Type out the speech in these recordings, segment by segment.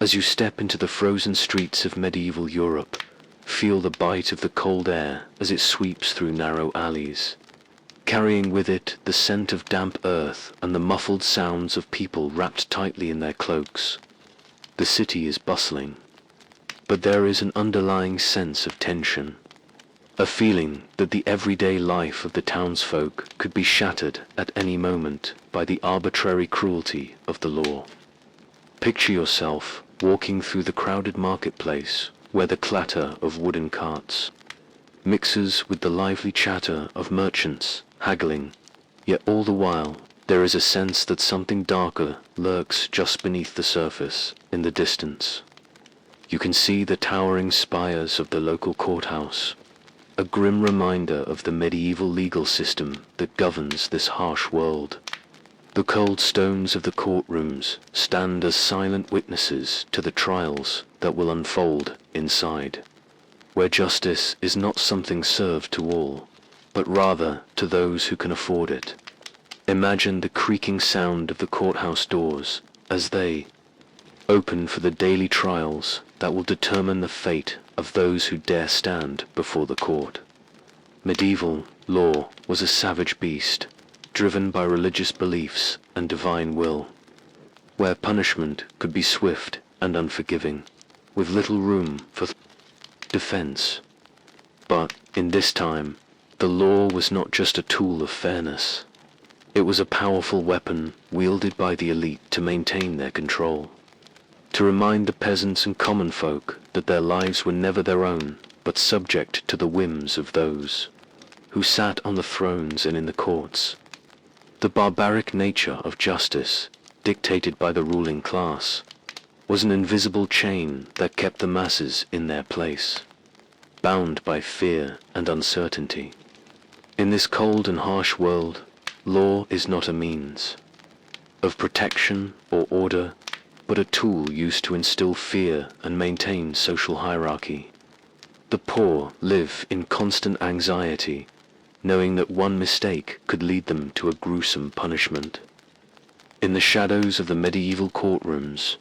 As you step into the frozen streets of medieval Europe, feel the bite of the cold air as it sweeps through narrow alleys, carrying with it the scent of damp earth and the muffled sounds of people wrapped tightly in their cloaks. The city is bustling, but there is an underlying sense of tension, a feeling that the everyday life of the townsfolk could be shattered at any moment by the arbitrary cruelty of the law. Picture yourself walking through the crowded marketplace where the clatter of wooden carts mixes with the lively chatter of merchants haggling, yet all the while there is a sense that something darker lurks just beneath the surface in the distance. You can see the towering spires of the local courthouse, a grim reminder of the medieval legal system that governs this harsh world. The cold stones of the courtrooms stand as silent witnesses to the trials that will unfold inside, where justice is not something served to all, but rather to those who can afford it. Imagine the creaking sound of the courthouse doors as they open for the daily trials that will determine the fate of those who dare stand before the court. Medieval law was a savage beast, driven by religious beliefs and divine will, where punishment could be swift and unforgiving, with little room for defense. But in this time, the law was not just a tool of fairness. It was a powerful weapon wielded by the elite to maintain their control, to remind the peasants and common folk that their lives were never their own, but subject to the whims of those who sat on the thrones and in the courts. The barbaric nature of justice, dictated by the ruling class, was an invisible chain that kept the masses in their place, bound by fear and uncertainty. In this cold and harsh world, law is not a means of protection or order, but a tool used to instill fear and maintain social hierarchy. The poor live in constant anxiety, knowing that one mistake could lead them to a gruesome punishment. In the shadows of the medieval courtrooms,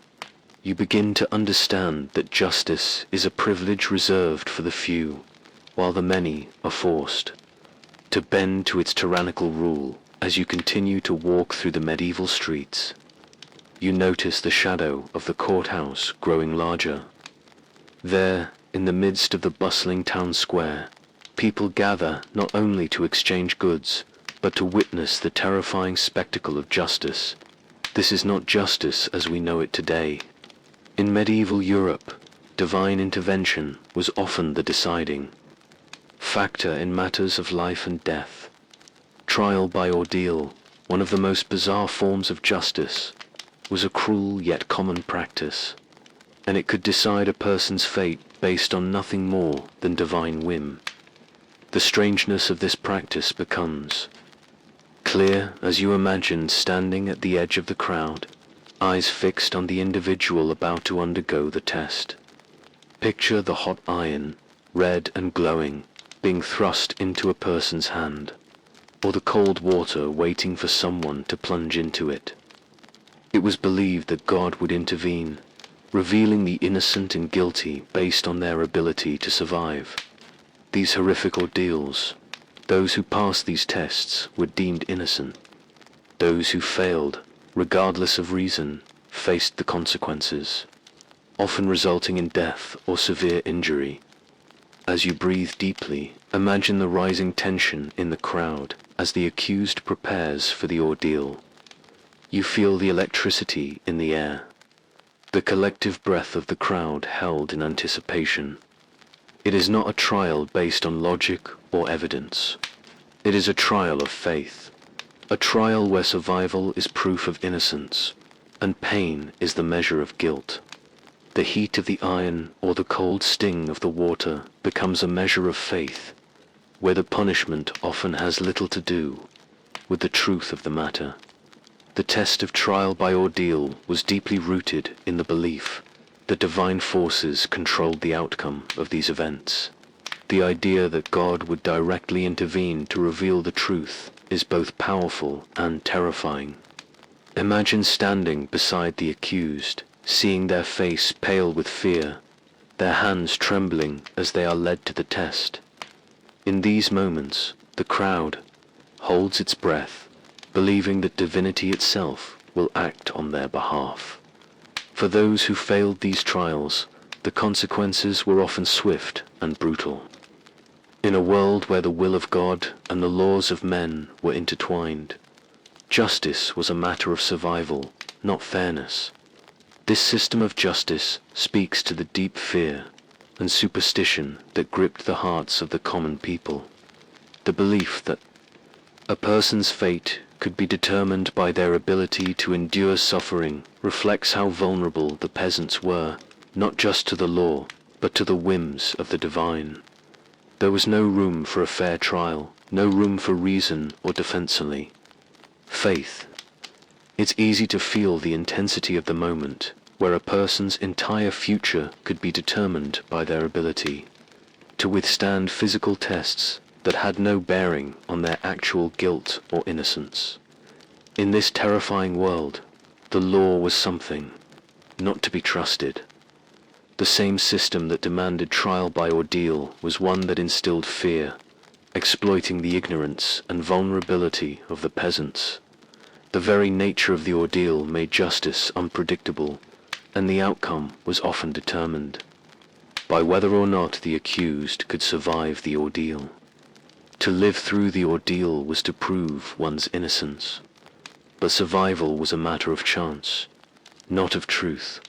you begin to understand that justice is a privilege reserved for the few, while the many are forced to bend to its tyrannical rule. As you continue to walk through the medieval streets, you notice the shadow of the courthouse growing larger. There, in the midst of the bustling town square, people gather not only to exchange goods, but to witness the terrifying spectacle of justice. This is not justice as we know it today. In medieval Europe, divine intervention was often the deciding factor in matters of life and death. Trial by ordeal, one of the most bizarre forms of justice, was a cruel yet common practice, and it could decide a person's fate based on nothing more than divine whim. The strangeness of this practice becomes clear as you imagine standing at the edge of the crowd, eyes fixed on the individual about to undergo the test. Picture the hot iron, red and glowing, being thrust into a person's hand, or the cold water waiting for someone to plunge into it. It was believed that God would intervene, revealing the innocent and guilty based on their ability to survive these horrific ordeals. Those who passed these tests were deemed innocent. Those who failed, regardless of reason, faced the consequences, often resulting in death or severe injury. As you breathe deeply, imagine the rising tension in the crowd as the accused prepares for the ordeal. You feel the electricity in the air, the collective breath of the crowd held in anticipation. It is not a trial based on logic or evidence. It is a trial of faith, a trial where survival is proof of innocence, and pain is the measure of guilt. The heat of the iron or the cold sting of the water becomes a measure of faith, where the punishment often has little to do with the truth of the matter. The test of trial by ordeal was deeply rooted in the belief that divine forces controlled the outcome of these events. The idea that God would directly intervene to reveal the truth is both powerful and terrifying. Imagine standing beside the accused, seeing their face pale with fear, their hands trembling as they are led to the test. In these moments, the crowd holds its breath, believing that divinity itself will act on their behalf. For those who failed these trials, the consequences were often swift and brutal. In a world where the will of God and the laws of men were intertwined, justice was a matter of survival, not fairness. This system of justice speaks to the deep fear and superstition that gripped the hearts of the common people. The belief that a person's fate could be determined by their ability to endure suffering reflects how vulnerable the peasants were, not just to the law, but to the whims of the divine. There was no room for a fair trial, no room for reason or defensively. Faith. It's easy to feel the intensity of the moment, where a person's entire future could be determined by their ability to withstand physical tests that had no bearing on their actual guilt or innocence. In this terrifying world, the law was something not to be trusted. The same system that demanded trial by ordeal was one that instilled fear, exploiting the ignorance and vulnerability of the peasants. The very nature of the ordeal made justice unpredictable, and the outcome was often determined by whether or not the accused could survive the ordeal. To live through the ordeal was to prove one's innocence, but survival was a matter of chance, not of truth.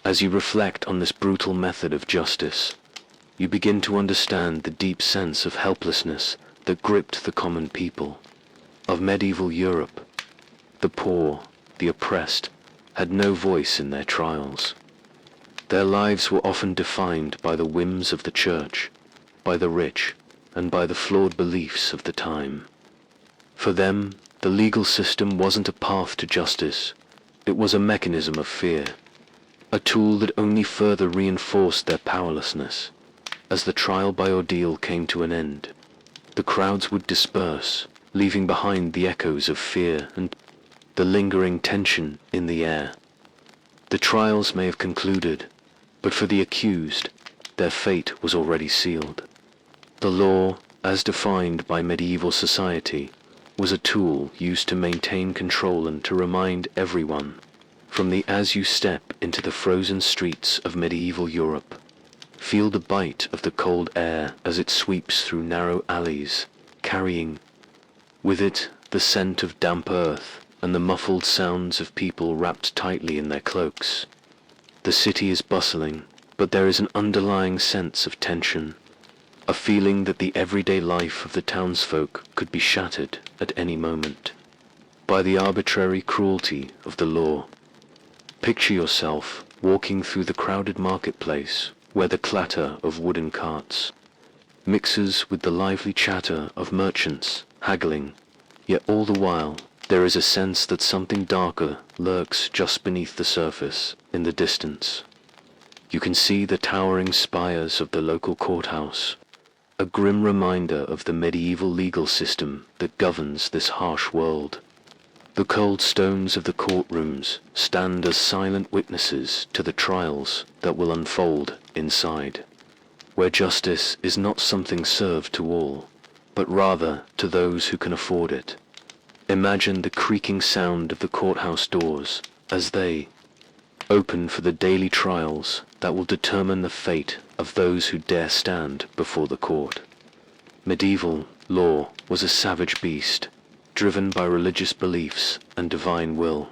As you reflect on this brutal method of justice, you begin to understand the deep sense of helplessness that gripped the common people of medieval Europe. The poor, the oppressed, had no voice in their trials. Their lives were often defined by the whims of the church, by the rich, and by the flawed beliefs of the time. For them, the legal system wasn't a path to justice, it was a mechanism of fear, a tool that only further reinforced their powerlessness. As the trial by ordeal came to an end, the crowds would disperse, leaving behind the echoes of fear and the lingering tension in the air. The trials may have concluded, but for the accused, their fate was already sealed. The law, as defined by medieval society, was a tool used to maintain control and to remind everyone, from the as you step into the frozen streets of medieval Europe, feel the bite of the cold air as it sweeps through narrow alleys, carrying with it the scent of damp earth and the muffled sounds of people wrapped tightly in their cloaks. The city is bustling, but there is an underlying sense of tension, a feeling that the everyday life of the townsfolk could be shattered at any moment by the arbitrary cruelty of the law. Picture yourself walking through the crowded marketplace where the clatter of wooden carts mixes with the lively chatter of merchants haggling, yet all the while there is a sense that something darker lurks just beneath the surface in the distance. You can see the towering spires of the local courthouse, a grim reminder of the medieval legal system that governs this harsh world. The cold stones of the courtrooms stand as silent witnesses to the trials that will unfold inside, where justice is not something served to all, but rather to those who can afford it. Imagine the creaking sound of the courthouse doors as they open for the daily trials that will determine the fate of those who dare stand before the court. Medieval law was a savage beast, driven by religious beliefs and divine will,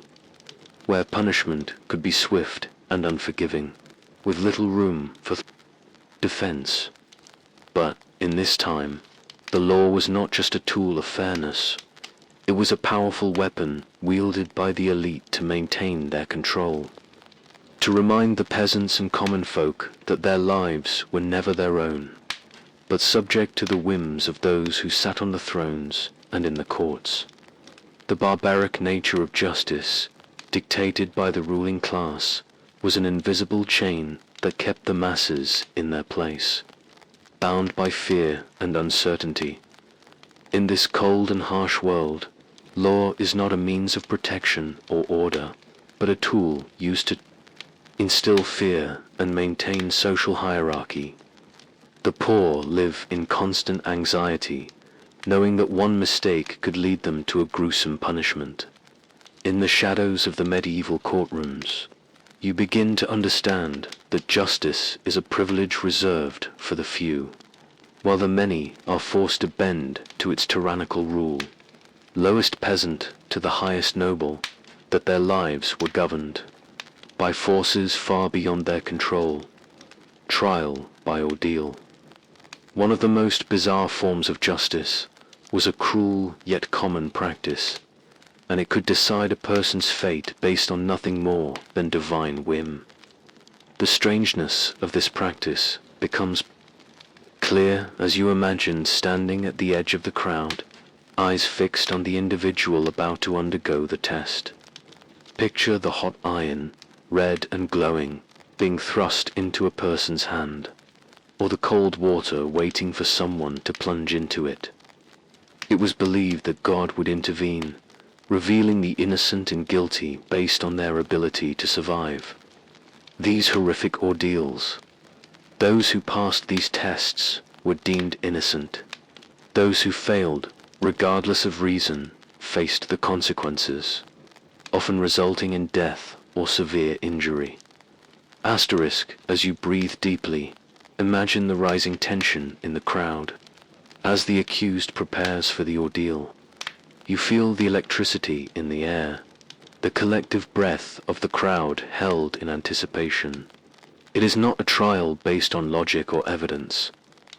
where punishment could be swift and unforgiving, with little room for defense. But in this time, the law was not just a tool of fairness. It was a powerful weapon wielded by the elite to maintain their control, to remind the peasants and common folk that their lives were never their own, but subject to the whims of those who sat on the thrones and in the courts. The barbaric nature of justice, dictated by the ruling class, was an invisible chain that kept the masses in their place, bound by fear and uncertainty. In this cold and harsh world, law is not a means of protection or order, but a tool used to instill fear, and maintain social hierarchy. The poor live in constant anxiety, knowing that one mistake could lead them to a gruesome punishment. In the shadows of the medieval courtrooms, you begin to understand that justice is a privilege reserved for the few, while the many are forced to bend to its tyrannical rule. Lowest peasant to the highest noble, that their lives were governed by forces far beyond their control, trial by ordeal. One of the most bizarre forms of justice was a cruel yet common practice, and it could decide a person's fate based on nothing more than divine whim. The strangeness of this practice becomes clear as you imagine standing at the edge of the crowd, eyes fixed on the individual about to undergo the test. Picture the hot iron, red and glowing, being thrust into a person's hand, or the cold water waiting for someone to plunge into it. It was believed that God would intervene, revealing the innocent and guilty based on their ability to survive these horrific ordeals. Those who passed these tests were deemed innocent. Those who failed, regardless of reason, faced the consequences, often resulting in death or severe injury. Asterisk, as you breathe deeply, imagine the rising tension in the crowd. As the accused prepares for the ordeal, you feel the electricity in the air, the collective breath of the crowd held in anticipation. It is not a trial based on logic or evidence.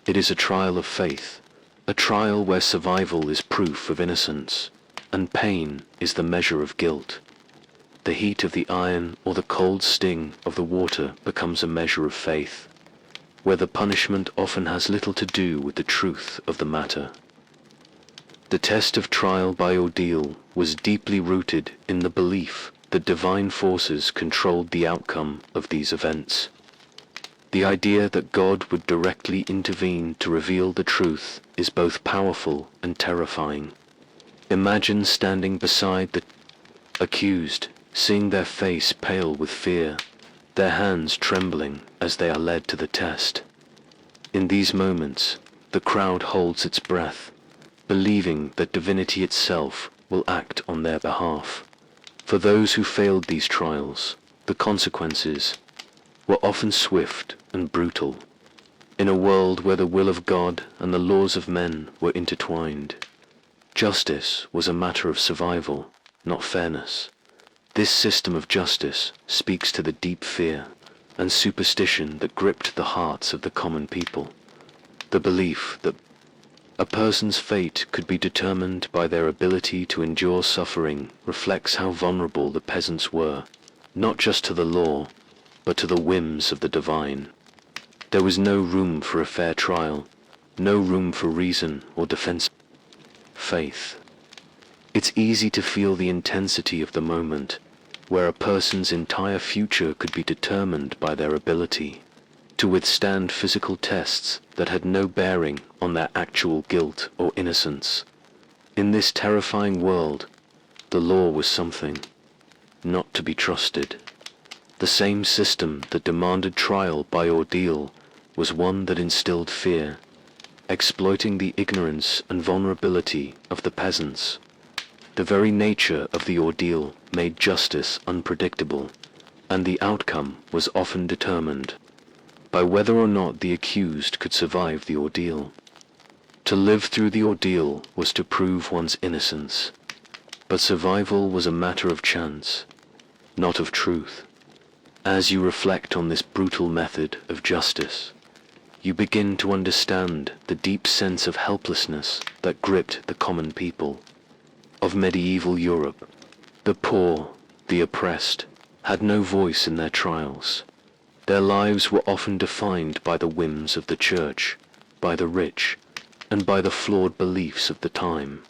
It is a trial of faith, a trial where survival is proof of innocence, and pain is the measure of guilt. The heat of the iron or the cold sting of the water becomes a measure of faith, where the punishment often has little to do with the truth of the matter. The test of trial by ordeal was deeply rooted in the belief that divine forces controlled the outcome of these events. The idea that God would directly intervene to reveal the truth is both powerful and terrifying. Imagine standing beside the accused, seeing their face pale with fear, their hands trembling as they are led to the test. In these moments, the crowd holds its breath, believing that divinity itself will act on their behalf. For those who failed these trials, the consequences were often swift and brutal. In a world where the will of God and the laws of men were intertwined, justice was a matter of survival, not fairness. This system of justice speaks to the deep fear and superstition that gripped the hearts of the common people. The belief that a person's fate could be determined by their ability to endure suffering reflects how vulnerable the peasants were, not just to the law, but to the whims of the divine. There was no room for a fair trial, no room for reason or defense. Faith. It's easy to feel the intensity of the moment, where a person's entire future could be determined by their ability to withstand physical tests that had no bearing on their actual guilt or innocence. In this terrifying world, the law was something not to be trusted. The same system that demanded trial by ordeal was one that instilled fear, exploiting the ignorance and vulnerability of the peasants. The very nature of the ordeal made justice unpredictable, and the outcome was often determined by whether or not the accused could survive the ordeal. To live through the ordeal was to prove one's innocence, but survival was a matter of chance, not of truth. As you reflect on this brutal method of justice, you begin to understand the deep sense of helplessness that gripped the common people of medieval Europe. The poor, the oppressed, had no voice in their trials. Their lives were often defined by the whims of the church, by the rich, and by the flawed beliefs of the time.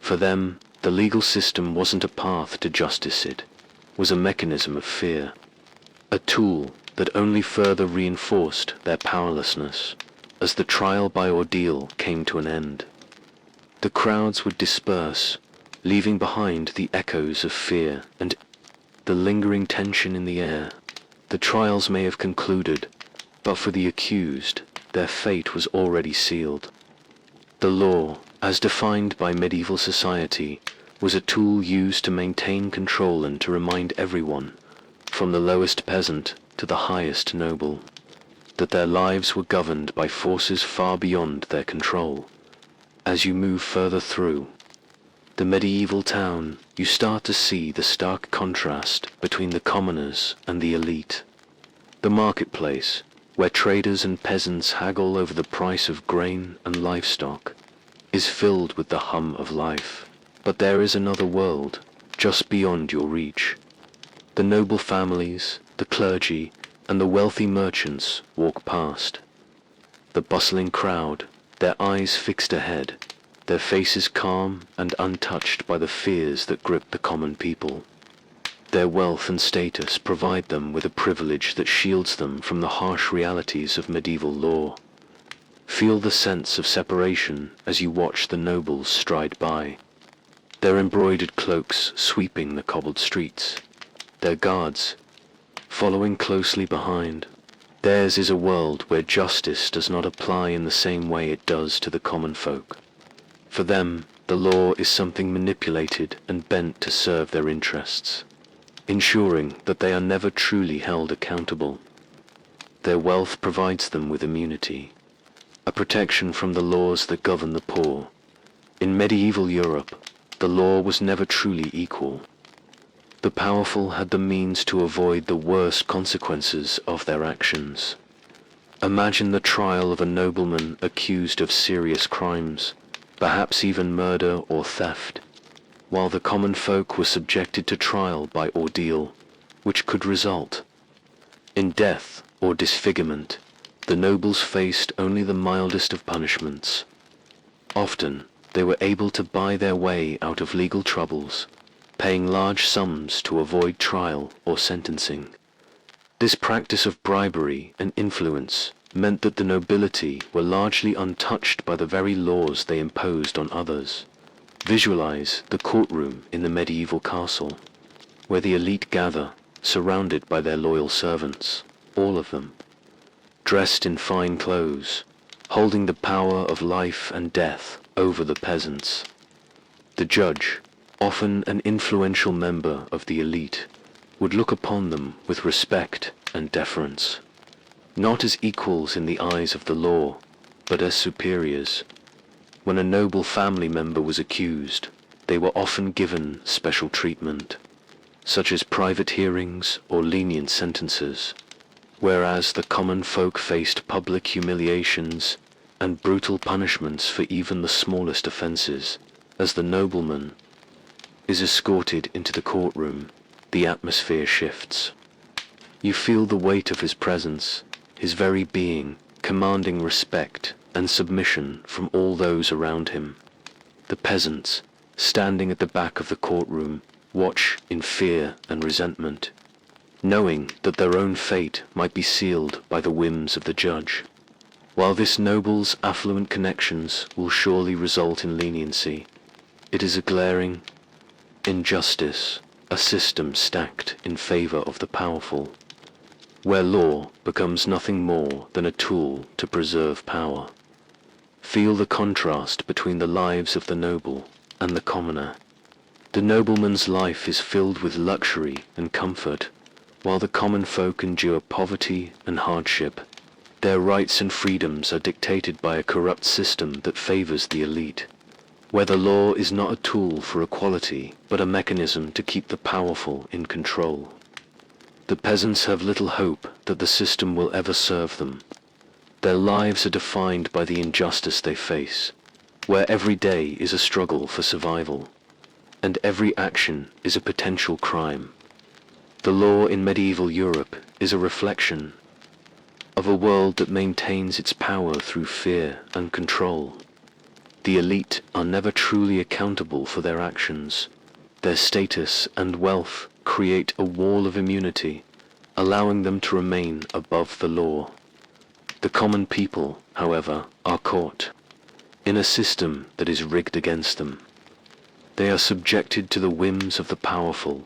For them, the legal system wasn't a path to justice, it was a mechanism of fear, a tool that only further reinforced their powerlessness as the trial by ordeal came to an end. The crowds would disperse, leaving behind the echoes of fear and the lingering tension in the air. The trials may have concluded, but for the accused, their fate was already sealed. The law, as defined by medieval society, was a tool used to maintain control and to remind everyone, from the lowest peasant to the highest noble, that their lives were governed by forces far beyond their control. As you move further through the medieval town, you start to see the stark contrast between the commoners and the elite. The marketplace, where traders and peasants haggle over the price of grain and livestock, is filled with the hum of life. But there is another world, just beyond your reach. The noble families, the clergy, and the wealthy merchants walk past. The bustling crowd, their eyes fixed ahead, their faces calm and untouched by the fears that grip the common people. Their wealth and status provide them with a privilege that shields them from the harsh realities of medieval law. Feel the sense of separation as you watch the nobles stride by, their embroidered cloaks sweeping the cobbled streets, their guards following closely behind. Theirs is a world where justice does not apply in the same way it does to the common folk. For them, the law is something manipulated and bent to serve their interests, ensuring that they are never truly held accountable. Their wealth provides them with immunity, a protection from the laws that govern the poor. In medieval Europe, the law was never truly equal. The powerful had the means to avoid the worst consequences of their actions. Imagine the trial of a nobleman accused of serious crimes, perhaps even murder or theft, while the common folk were subjected to trial by ordeal, which could result in death or disfigurement. The nobles faced only the mildest of punishments. Often, they were able to buy their way out of legal troubles, paying large sums to avoid trial or sentencing. This practice of bribery and influence meant that the nobility were largely untouched by the very laws they imposed on others. Visualize the courtroom in the medieval castle, where the elite gather, surrounded by their loyal servants, all of them, dressed in fine clothes, holding the power of life and death over the peasants. The judge, often an influential member of the elite, would look upon them with respect and deference, not as equals in the eyes of the law, but as superiors. When a noble family member was accused, they were often given special treatment, such as private hearings or lenient sentences, whereas the common folk faced public humiliations and brutal punishments for even the smallest offenses. As the nobleman is escorted into the courtroom, the atmosphere shifts. You feel the weight of his presence, his very being, commanding respect and submission from all those around him. The peasants, standing at the back of the courtroom, watch in fear and resentment, knowing that their own fate might be sealed by the whims of the judge. While this noble's affluent connections will surely result in leniency, it is a glaring injustice, a system stacked in favor of the powerful, where law becomes nothing more than a tool to preserve power. Feel the contrast between the lives of the noble and the commoner. The nobleman's life is filled with luxury and comfort, while the common folk endure poverty and hardship. Their rights and freedoms are dictated by a corrupt system that favors the elite, where the law is not a tool for equality, but a mechanism to keep the powerful in control. The peasants have little hope that the system will ever serve them. Their lives are defined by the injustice they face, where every day is a struggle for survival, and every action is a potential crime. The law in medieval Europe is a reflection of a world that maintains its power through fear and control. The elite are never truly accountable for their actions. Their status and wealth create a wall of immunity, allowing them to remain above the law. The common people, however, are caught in a system that is rigged against them. They are subjected to the whims of the powerful,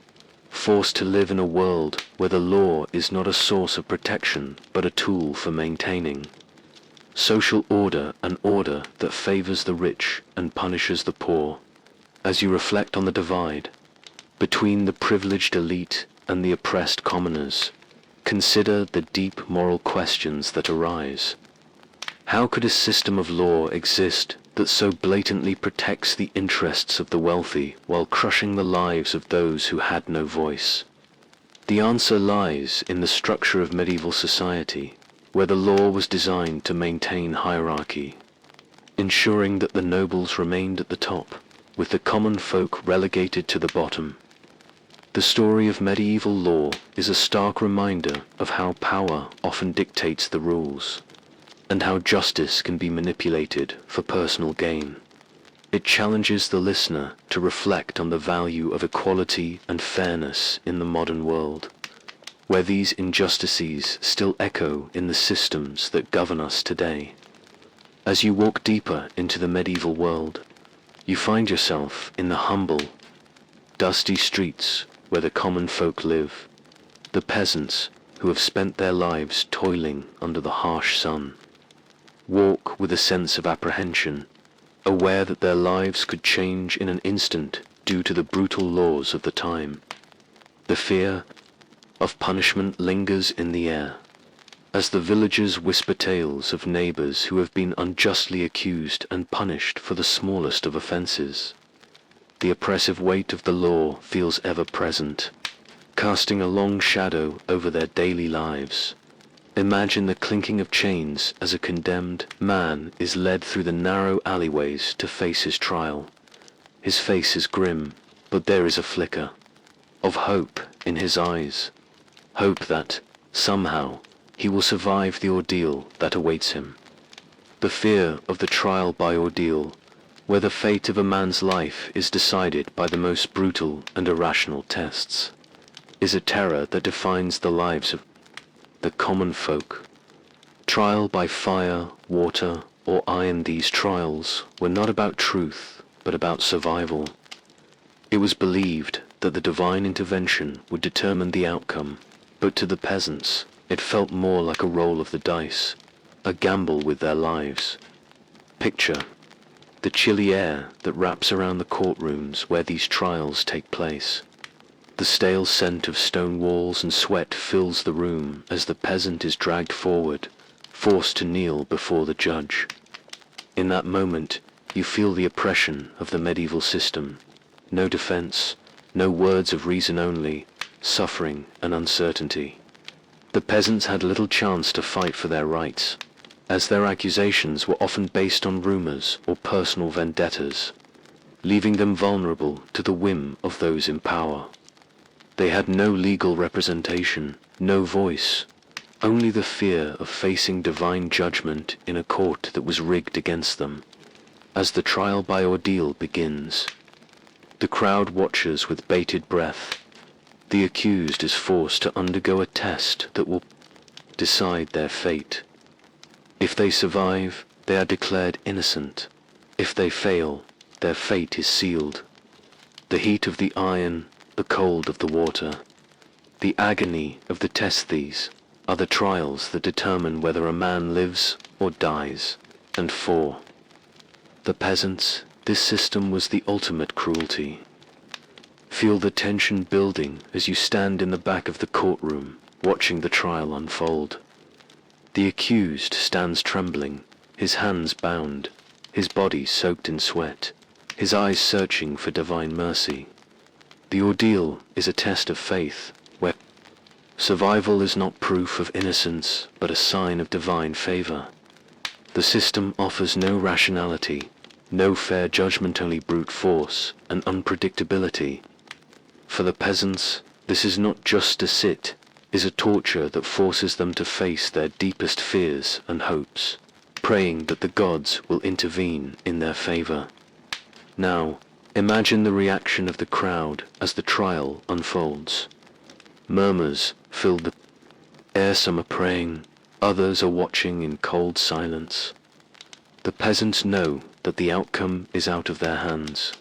forced to live in a world where the law is not a source of protection but a tool for maintaining social order, an order that favors the rich and punishes the poor. As you reflect on the divide between the privileged elite and the oppressed commoners, consider the deep moral questions that arise. How could a system of law exist that so blatantly protects the interests of the wealthy while crushing the lives of those who had no voice? The answer lies in the structure of medieval society, where the law was designed to maintain hierarchy, ensuring that the nobles remained at the top, with the common folk relegated to the bottom. The story of medieval law is a stark reminder of how power often dictates the rules, and how justice can be manipulated for personal gain. It challenges the listener to reflect on the value of equality and fairness in the modern world, where these injustices still echo in the systems that govern us today. As you walk deeper into the medieval world, you find yourself in the humble, dusty streets where the common folk live, the peasants who have spent their lives toiling under the harsh sun. Walk with a sense of apprehension, aware that their lives could change in an instant due to the brutal laws of the time. The fear of punishment lingers in the air, as the villagers whisper tales of neighbors who have been unjustly accused and punished for the smallest of offenses. The oppressive weight of the law feels ever present, casting a long shadow over their daily lives. Imagine the clinking of chains as a condemned man is led through the narrow alleyways to face his trial. His face is grim, but there is a flicker of hope in his eyes, hope that, somehow, he will survive the ordeal that awaits him. The fear of the trial by ordeal, where the fate of a man's life is decided by the most brutal and irrational tests, is a terror that defines the lives of the common folk. Trial by fire, water, or iron, these trials were not about truth, but about survival. It was believed that the divine intervention would determine the outcome, but to the peasants, it felt more like a roll of the dice, a gamble with their lives. Picture the chilly air that wraps around the courtrooms where these trials take place. The stale scent of stone walls and sweat fills the room as the peasant is dragged forward, forced to kneel before the judge. In that moment, you feel the oppression of the medieval system. No defense, no words of reason, only suffering and uncertainty. The peasants had little chance to fight for their rights, as their accusations were often based on rumors or personal vendettas, leaving them vulnerable to the whim of those in power. They had no legal representation, no voice, only the fear of facing divine judgment in a court that was rigged against them. As the trial by ordeal begins, the crowd watches with bated breath. The accused is forced to undergo a test that will decide their fate. If they survive, they are declared innocent. If they fail, their fate is sealed. The heat of the iron, the cold of the water, the agony of the test, these are the trials that determine whether a man lives or dies. And for the peasants, this system was the ultimate cruelty. Feel the tension building as you stand in the back of the courtroom, watching the trial unfold. The accused stands trembling, his hands bound, his body soaked in sweat, his eyes searching for divine mercy. The ordeal is a test of faith, where survival is not proof of innocence, but a sign of divine favor. The system offers no rationality, no fair judgment, only brute force and unpredictability. For the peasants, this is not just a sit, is a torture that forces them to face their deepest fears and hopes, praying that the gods will intervene in their favor. Now, imagine the reaction of the crowd as the trial unfolds. Murmurs fill the air, some are praying, others are watching in cold silence. The peasants know that the outcome is out of their hands.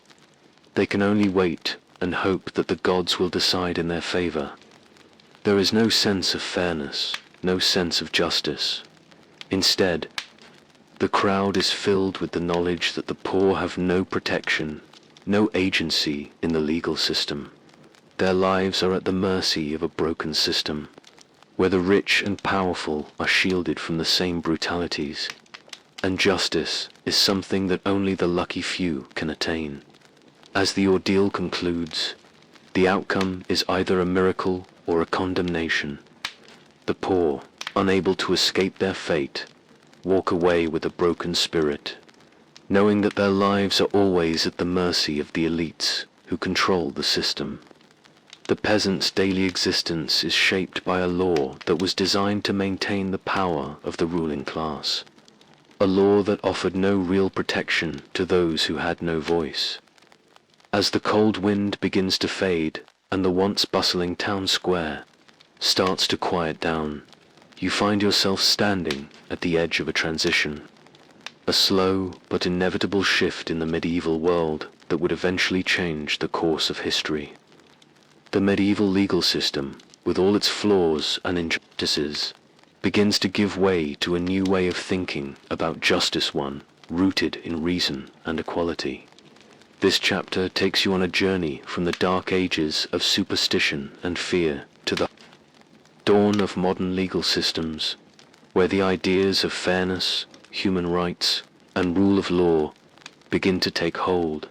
They can only wait and hope that the gods will decide in their favor. There is no sense of fairness, no sense of justice. Instead, the crowd is filled with the knowledge that the poor have no protection, no agency in the legal system. Their lives are at the mercy of a broken system, where the rich and powerful are shielded from the same brutalities, and justice is something that only the lucky few can attain. As the ordeal concludes, the outcome is either a miracle or a condemnation. The poor, unable to escape their fate, walk away with a broken spirit, knowing that their lives are always at the mercy of the elites who control the system. The peasant's daily existence is shaped by a law that was designed to maintain the power of the ruling class, a law that offered no real protection to those who had no voice. As the cold wind begins to fade and the once bustling town square starts to quiet down, you find yourself standing at the edge of a transition, a slow but inevitable shift in the medieval world that would eventually change the course of history. The medieval legal system, with all its flaws and injustices, begins to give way to a new way of thinking about justice, one rooted in reason and equality. This chapter takes you on a journey from the dark ages of superstition and fear to the dawn of modern legal systems, where the ideas of fairness, human rights, and rule of law begin to take hold.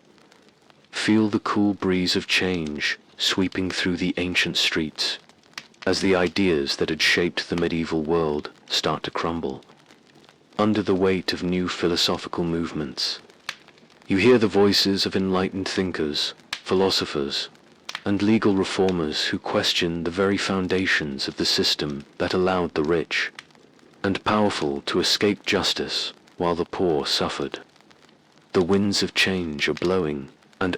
Feel the cool breeze of change sweeping through the ancient streets as the ideas that had shaped the medieval world start to crumble under the weight of new philosophical movements. You hear the voices of enlightened thinkers, philosophers, and legal reformers who question the very foundations of the system that allowed the rich and powerful to escape justice while the poor suffered. The winds of change are blowing, and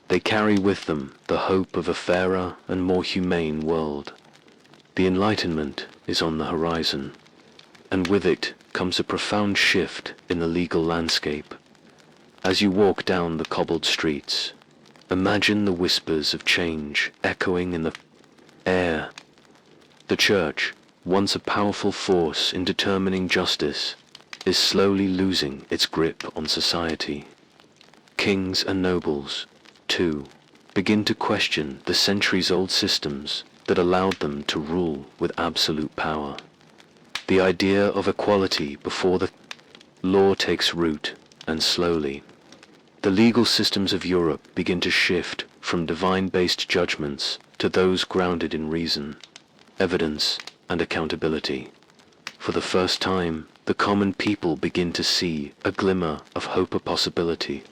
they carry with them the hope of a fairer and more humane world. The Enlightenment is on the horizon, and with it comes a profound shift in the legal landscape. As you walk down the cobbled streets, imagine the whispers of change echoing in the air. The Church, once a powerful force in determining justice, is slowly losing its grip on society. Kings and nobles, too, begin to question the centuries-old systems that allowed them to rule with absolute power. The idea of equality before the law takes root, and slowly, the legal systems of Europe begin to shift from divine-based judgments to those grounded in reason, evidence, and accountability. For the first time, the common people begin to see a glimmer of hope, a possibility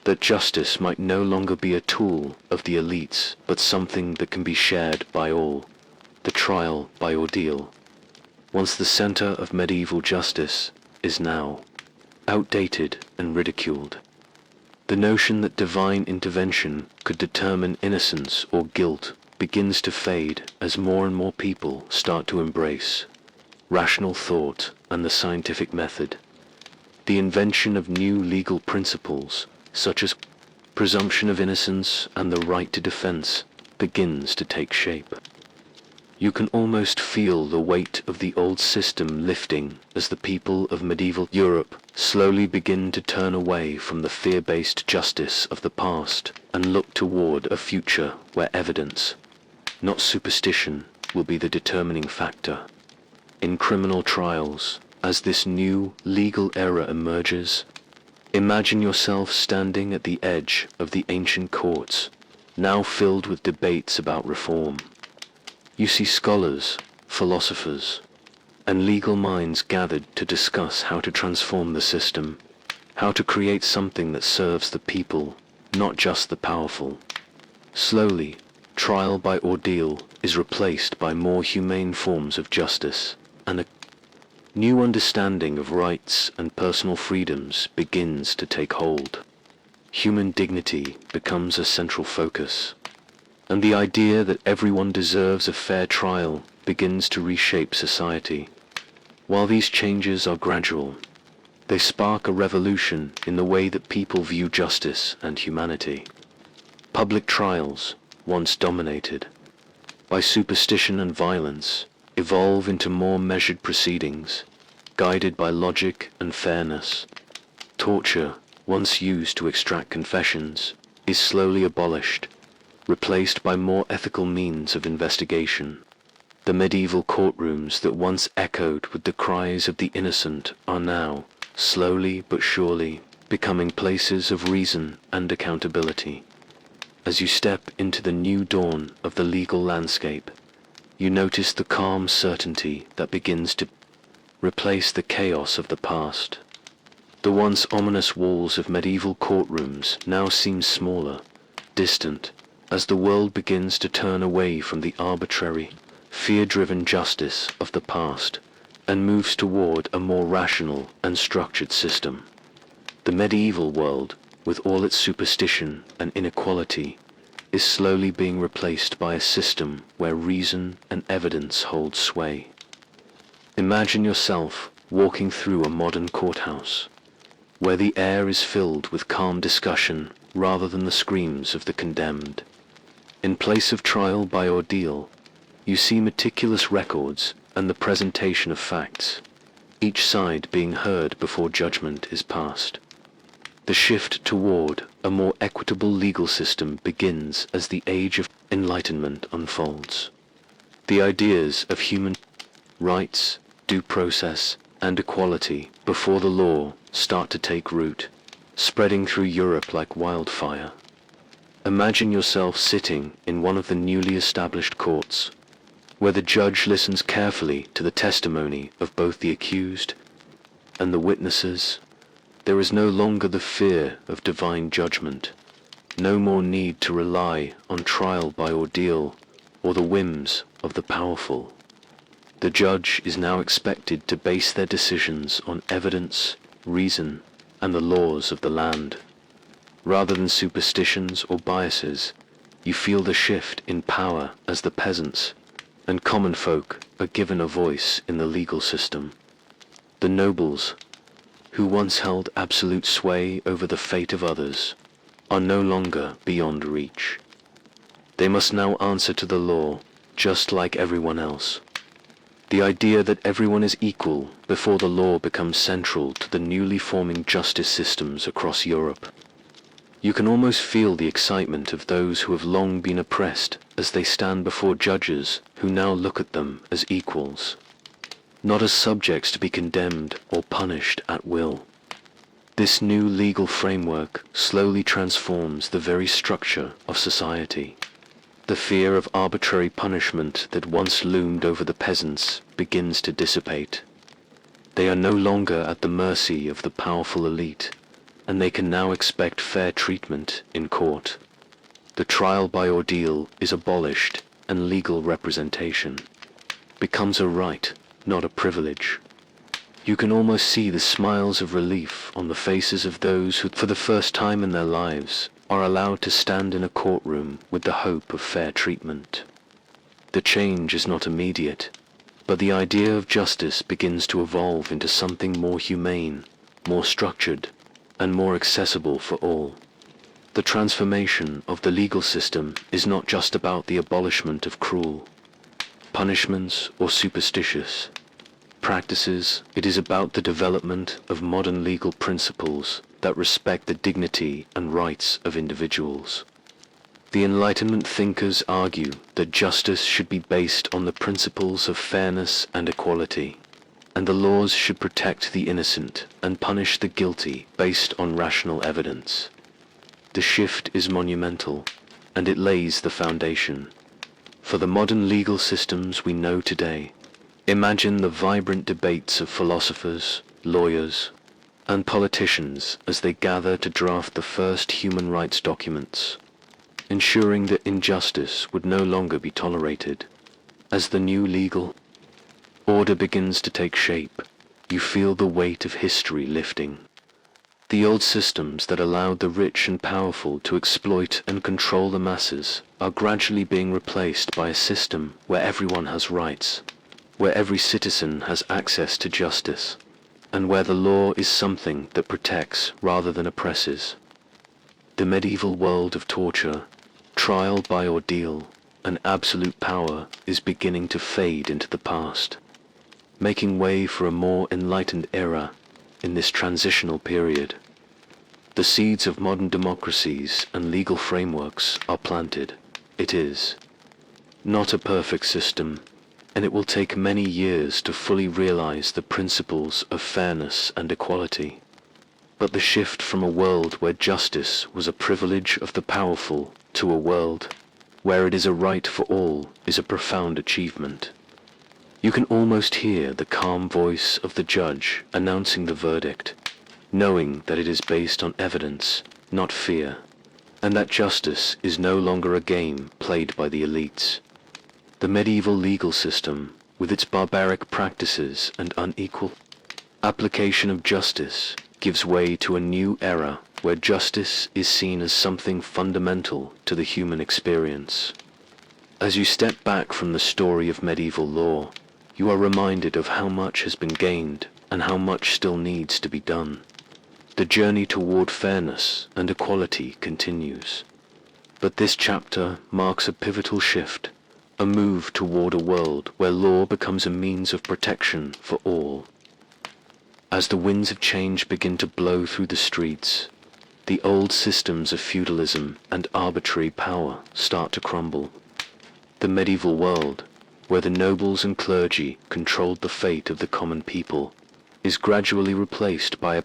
that justice might no longer be a tool of the elites, but something that can be shared by all, the trial by ordeal. Once the center of medieval justice is now outdated and ridiculed. The notion that divine intervention could determine innocence or guilt begins to fade as more and more people start to embrace rational thought and the scientific method. The invention of new legal principles, such as presumption of innocence and the right to defense, begins to take shape. You can almost feel the weight of the old system lifting as the people of medieval Europe slowly begin to turn away from the fear-based justice of the past and look toward a future where evidence, not superstition, will be the determining factor. In criminal trials, as this new legal era emerges, imagine yourself standing at the edge of the ancient courts, now filled with debates about reform. You see scholars, philosophers, and legal minds gathered to discuss how to transform the system, how to create something that serves the people, not just the powerful. Slowly, trial by ordeal is replaced by more humane forms of justice, and a new understanding of rights and personal freedoms begins to take hold. Human dignity becomes a central focus, and the idea that everyone deserves a fair trial begins to reshape society. While these changes are gradual, they spark a revolution in the way that people view justice and humanity. Public trials, once dominated by superstition and violence, evolve into more measured proceedings, guided by logic and fairness. Torture, once used to extract confessions, is slowly abolished, replaced by more ethical means of investigation. The medieval courtrooms that once echoed with the cries of the innocent are now, slowly but surely, becoming places of reason and accountability. As you step into the new dawn of the legal landscape, you notice the calm certainty that begins to replace the chaos of the past. The once ominous walls of medieval courtrooms now seem smaller, distant, as the world begins to turn away from the arbitrary, fear-driven justice of the past and moves toward a more rational and structured system. The medieval world, with all its superstition and inequality, is slowly being replaced by a system where reason and evidence hold sway. Imagine yourself walking through a modern courthouse, where the air is filled with calm discussion rather than the screams of the condemned. In place of trial by ordeal, you see meticulous records and the presentation of facts, each side being heard before judgment is passed. The shift toward a more equitable legal system begins as the age of enlightenment unfolds. The ideas of human rights, due process, and equality before the law start to take root, spreading through Europe like wildfire. Imagine yourself sitting in one of the newly established courts, where the judge listens carefully to the testimony of both the accused and the witnesses. There is no longer the fear of divine judgment, no more need to rely on trial by ordeal or the whims of the powerful. The judge is now expected to base their decisions on evidence, reason, and the laws of the land. Rather than superstitions or biases, you feel the shift in power as the peasants and common folk are given a voice in the legal system. The nobles, who once held absolute sway over the fate of others, are no longer beyond reach. They must now answer to the law, just like everyone else. The idea that everyone is equal before the law becomes central to the newly forming justice systems across Europe. You can almost feel the excitement of those who have long been oppressed as they stand before judges who now look at them as equals, not as subjects to be condemned or punished at will. This new legal framework slowly transforms the very structure of society. The fear of arbitrary punishment that once loomed over the peasants begins to dissipate. They are no longer at the mercy of the powerful elite, and they can now expect fair treatment in court. The trial by ordeal is abolished, and legal representation becomes a right, not a privilege. You can almost see the smiles of relief on the faces of those who, for the first time in their lives, are allowed to stand in a courtroom with the hope of fair treatment. The change is not immediate, but the idea of justice begins to evolve into something more humane, more structured, and more accessible for all. The transformation of the legal system is not just about the abolishment of cruel punishments or superstitious practices. It is about the development of modern legal principles that respect the dignity and rights of individuals. The Enlightenment thinkers argue that justice should be based on the principles of fairness and equality, and the laws should protect the innocent and punish the guilty based on rational evidence. The shift is monumental, and it lays the foundation for the modern legal systems we know today. Imagine the vibrant debates of philosophers, lawyers, and politicians as they gather to draft the first human rights documents, ensuring that injustice would no longer be tolerated. As the new legal order begins to take shape, you feel the weight of history lifting. The old systems that allowed the rich and powerful to exploit and control the masses are gradually being replaced by a system where everyone has rights, where every citizen has access to justice, and where the law is something that protects rather than oppresses. The medieval world of torture Trial by ordeal and absolute power is beginning to fade into the past, making way for a more enlightened era in this transitional period. The seeds of modern democracies and legal frameworks are planted. It is not a perfect system, and it will take many years to fully realize the principles of fairness and equality. But the shift from a world where justice was a privilege of the powerful to a world where it is a right for all is a profound achievement. You can almost hear the calm voice of the judge announcing the verdict, knowing that it is based on evidence, not fear, and that justice is no longer a game played by the elites. The medieval legal system, with its barbaric practices and unequal application of justice, gives way to a new era where justice is seen as something fundamental to the human experience. As you step back from the story of medieval law, you are reminded of how much has been gained and how much still needs to be done. The journey toward fairness and equality continues. But this chapter marks a pivotal shift, a move toward a world where law becomes a means of protection for all. As the winds of change begin to blow through the streets, the old systems of feudalism and arbitrary power start to crumble. The medieval world, where the nobles and clergy controlled the fate of the common people, is gradually replaced by a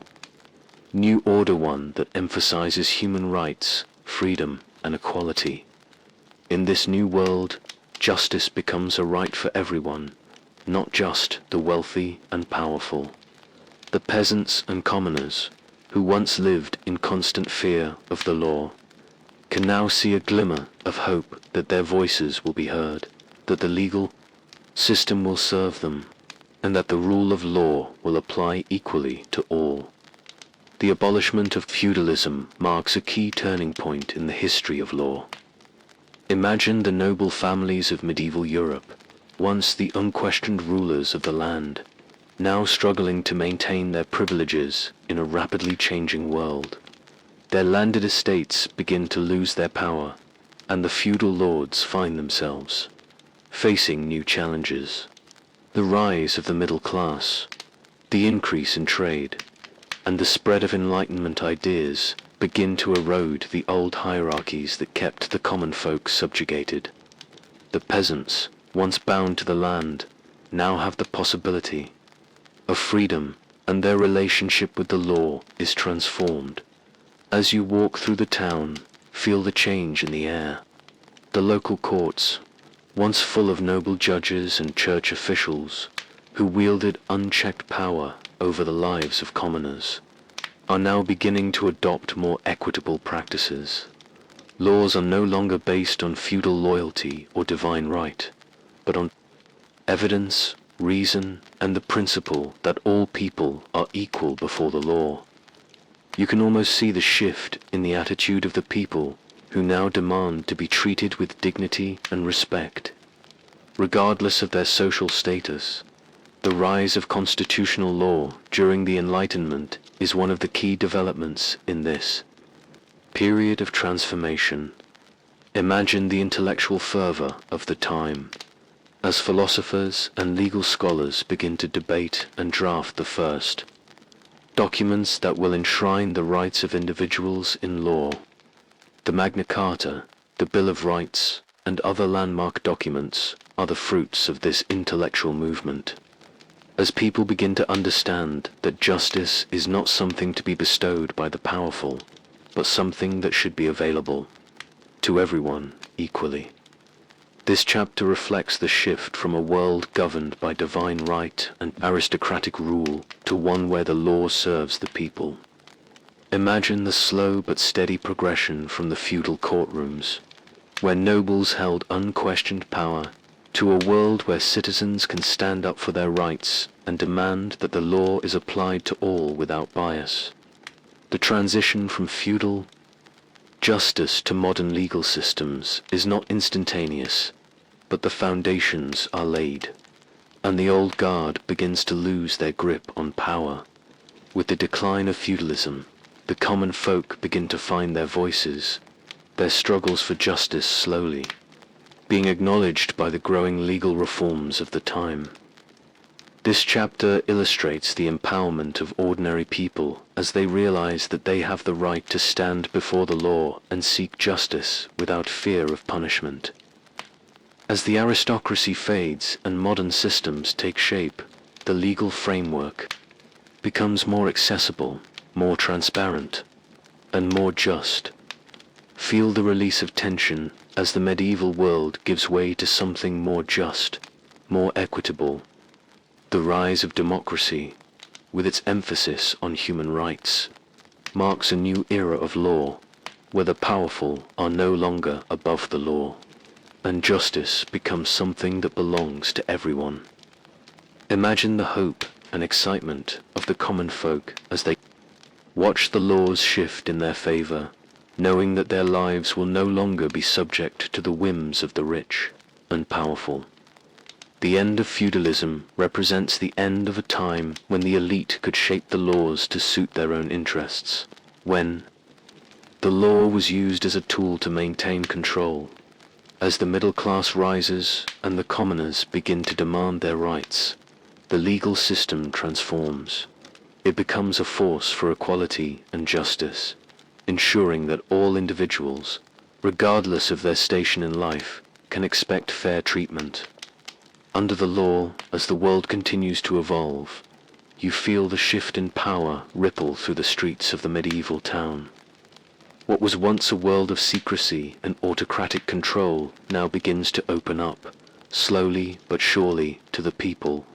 new order, one that emphasizes human rights, freedom, and equality. In this new world, justice becomes a right for everyone, not just the wealthy and powerful. The peasants and commoners, who once lived in constant fear of the law, can now see a glimmer of hope that their voices will be heard, that the legal system will serve them, and that the rule of law will apply equally to all. The abolishment of feudalism marks a key turning point in the history of law. Imagine the noble families of medieval Europe, once the unquestioned rulers of the land, now struggling to maintain their privileges in a rapidly changing world. Their landed estates begin to lose their power, and the feudal lords find themselves facing new challenges. The rise of the middle class, the increase in trade, and the spread of Enlightenment ideas begin to erode the old hierarchies that kept the common folk subjugated. The peasants, once bound to the land, now have the possibility of freedom, and their relationship with the law is transformed. As you walk through the town, feel the change in the air. The local courts, once full of noble judges and church officials who wielded unchecked power over the lives of commoners, are now beginning to adopt more equitable practices. Laws are no longer based on feudal loyalty or divine right, but on evidence, reason, and the principle that all people are equal before the law. You can almost see the shift in the attitude of the people who now demand to be treated with dignity and respect, regardless of their social status. The rise of constitutional law during the Enlightenment is one of the key developments in this period of transformation. Imagine the intellectual fervor of the time, as philosophers and legal scholars begin to debate and draft the first documents that will enshrine the rights of individuals in law. The Magna Carta, the Bill of Rights, and other landmark documents are the fruits of this intellectual movement. As people begin to understand that justice is not something to be bestowed by the powerful, but something that should be available to everyone equally. This chapter reflects the shift from a world governed by divine right and aristocratic rule to one where the law serves the people. Imagine the slow but steady progression from the feudal courtrooms, where nobles held unquestioned power, to a world where citizens can stand up for their rights and demand that the law is applied to all without bias. The transition from feudal justice to modern legal systems is not instantaneous, but the foundations are laid, and the old guard begins to lose their grip on power. With the decline of feudalism, the common folk begin to find their voices, their struggles for justice slowly being acknowledged by the growing legal reforms of the time. This chapter illustrates the empowerment of ordinary people as they realize that they have the right to stand before the law and seek justice without fear of punishment. As the aristocracy fades and modern systems take shape, the legal framework becomes more accessible, more transparent, and more just. Feel the release of tension as the medieval world gives way to something more just, more equitable. The rise of democracy, with its emphasis on human rights, marks a new era of law, where the powerful are no longer above the law, and justice becomes something that belongs to everyone. Imagine the hope and excitement of the common folk as they watch the laws shift in their favor, knowing that their lives will no longer be subject to the whims of the rich and powerful. The end of feudalism represents the end of a time when the elite could shape the laws to suit their own interests, when the law was used as a tool to maintain control. As the middle class rises and the commoners begin to demand their rights, the legal system transforms. It becomes a force for equality and justice, ensuring that all individuals, regardless of their station in life, can expect fair treatment. Under the law, as the world continues to evolve, you feel the shift in power ripple through the streets of the medieval town. What was once a world of secrecy and autocratic control now begins to open up, slowly but surely, to the people.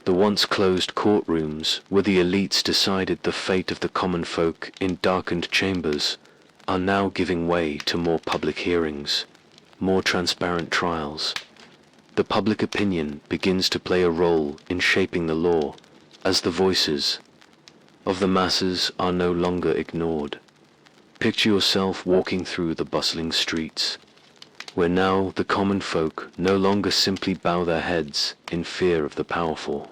The once closed courtrooms, where the elites decided the fate of the common folk in darkened chambers, are now giving way to more public hearings, more transparent trials. The public opinion begins to play a role in shaping the law, as the voices of the masses are no longer ignored. Picture yourself walking through the bustling streets, where now the common folk no longer simply bow their heads in fear of the powerful,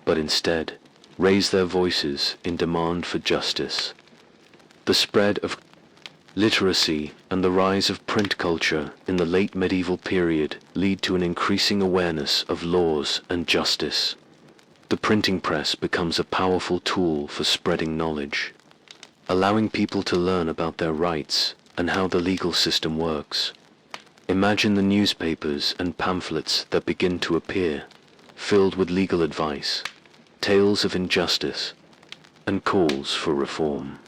but instead raise their voices in demand for justice. The spread of literacy and the rise of print culture in the late medieval period lead to an increasing awareness of laws and justice. The printing press becomes a powerful tool for spreading knowledge, allowing people to learn about their rights and how the legal system works. Imagine the newspapers and pamphlets that begin to appear, filled with legal advice, tales of injustice, and calls for reform.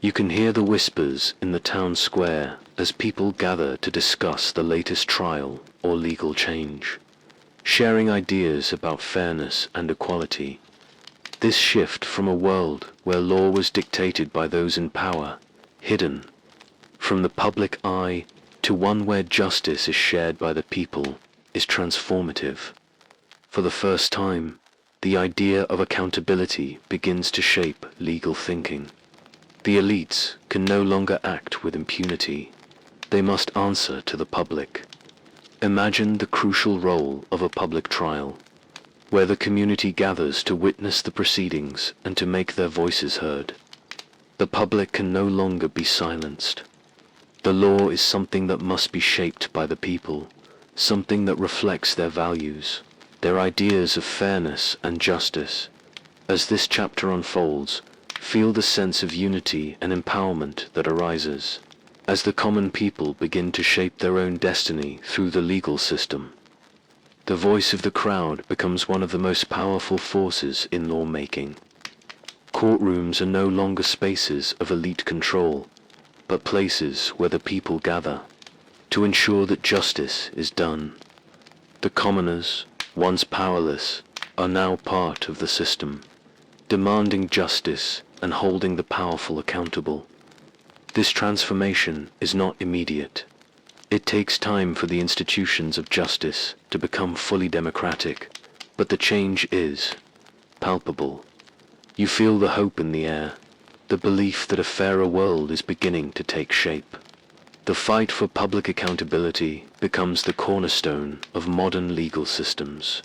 You can hear the whispers in the town square as people gather to discuss the latest trial or legal change, sharing ideas about fairness and equality. This shift from a world where law was dictated by those in power, hidden from the public eye, to one where justice is shared by the people, is transformative. For the first time, the idea of accountability begins to shape legal thinking. The elites can no longer act with impunity. They must answer to the public. Imagine the crucial role of a public trial, where the community gathers to witness the proceedings and to make their voices heard. The public can no longer be silenced. The law is something that must be shaped by the people, something that reflects their values, their ideas of fairness and justice. As this chapter unfolds, feel the sense of unity and empowerment that arises as the common people begin to shape their own destiny through the legal system. The voice of the crowd becomes one of the most powerful forces in lawmaking. Courtrooms are no longer spaces of elite control, but places where the people gather to ensure that justice is done. The commoners, once powerless, are now part of the system, demanding justice and holding the powerful accountable. This transformation is not immediate. It takes time for the institutions of justice to become fully democratic, but the change is palpable. You feel the hope in the air, the belief that a fairer world is beginning to take shape. The fight for public accountability becomes the cornerstone of modern legal systems,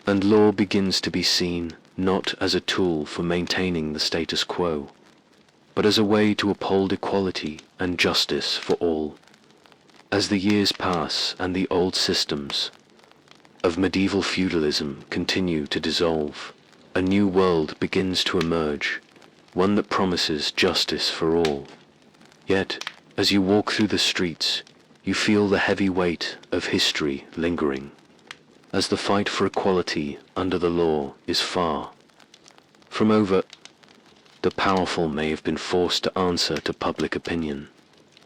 and law begins to be seen not as a tool for maintaining the status quo, but as a way to uphold equality and justice for all. As the years pass and the old systems of medieval feudalism continue to dissolve, a new world begins to emerge, one that promises justice for all. Yet, as you walk through the streets, you feel the heavy weight of history lingering, as the fight for equality under the law is far from over. The powerful may have been forced to answer to public opinion,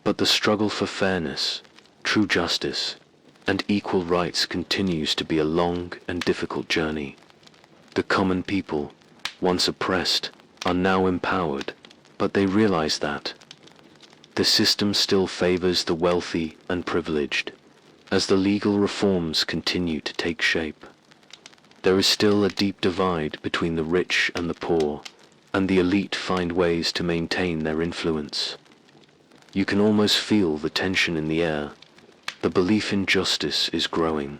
but the struggle for fairness, true justice, and equal rights continues to be a long and difficult journey. The common people, once oppressed, are now empowered, but they realize that the system still favors the wealthy and privileged. As the legal reforms continue to take shape, there is still a deep divide between the rich and the poor, and the elite find ways to maintain their influence. You can almost feel the tension in the air. The belief in justice is growing,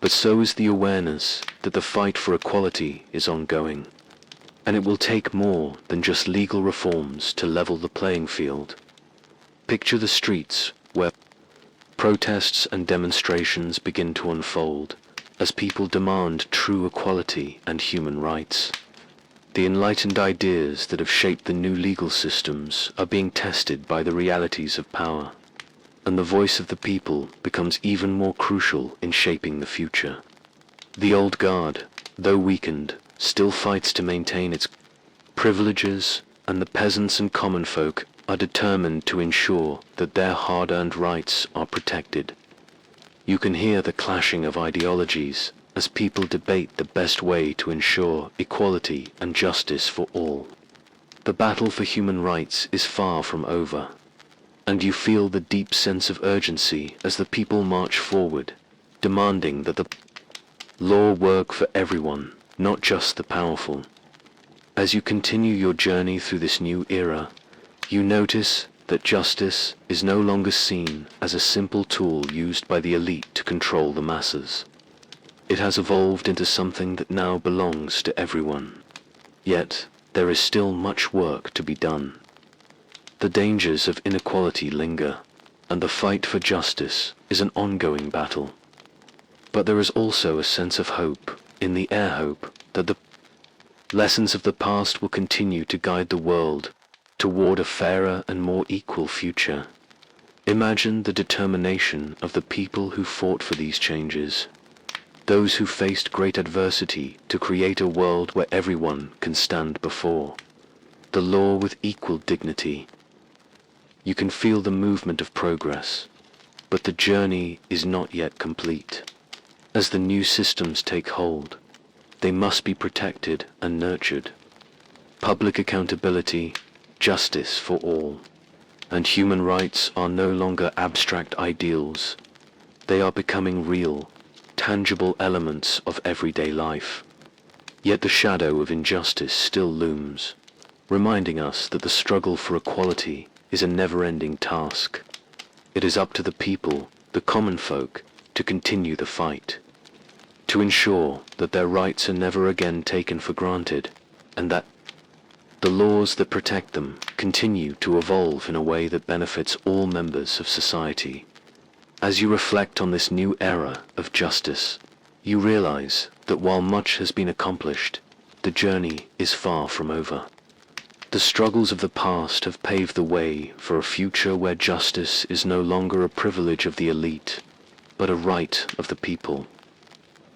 but so is the awareness that the fight for equality is ongoing, and it will take more than just legal reforms to level the playing field. Picture the streets where protests and demonstrations begin to unfold as people demand true equality and human rights. The enlightened ideas that have shaped the new legal systems are being tested by the realities of power, and the voice of the people becomes even more crucial in shaping the future. The old guard, though weakened, still fights to maintain its privileges, and the peasants and common folk are determined to ensure that their hard-earned rights are protected. You can hear the clashing of ideologies as people debate the best way to ensure equality and justice for all. The battle for human rights is far from over, and you feel the deep sense of urgency as the people march forward, demanding that the law work for everyone, not just the powerful. As you continue your journey through this new era, you notice that justice is no longer seen as a simple tool used by the elite to control the masses. It has evolved into something that now belongs to everyone. Yet, there is still much work to be done. The dangers of inequality linger, and the fight for justice is an ongoing battle. But there is also a sense of hope, in the air hope, that the lessons of the past will continue to guide the world toward a fairer and more equal future. Imagine the determination of the people who fought for these changes, those who faced great adversity to create a world where everyone can stand before the law with equal dignity. You can feel the movement of progress, but the journey is not yet complete. As the new systems take hold, they must be protected and nurtured. Public accountability, justice for all, and human rights are no longer abstract ideals. They are becoming real, tangible elements of everyday life. Yet the shadow of injustice still looms, reminding us that the struggle for equality is a never-ending task. It is up to the people, the common folk, to continue the fight, to ensure that their rights are never again taken for granted, and that the laws that protect them continue to evolve in a way that benefits all members of society. As you reflect on this new era of justice, you realize that while much has been accomplished, the journey is far from over. The struggles of the past have paved the way for a future where justice is no longer a privilege of the elite, but a right of the people.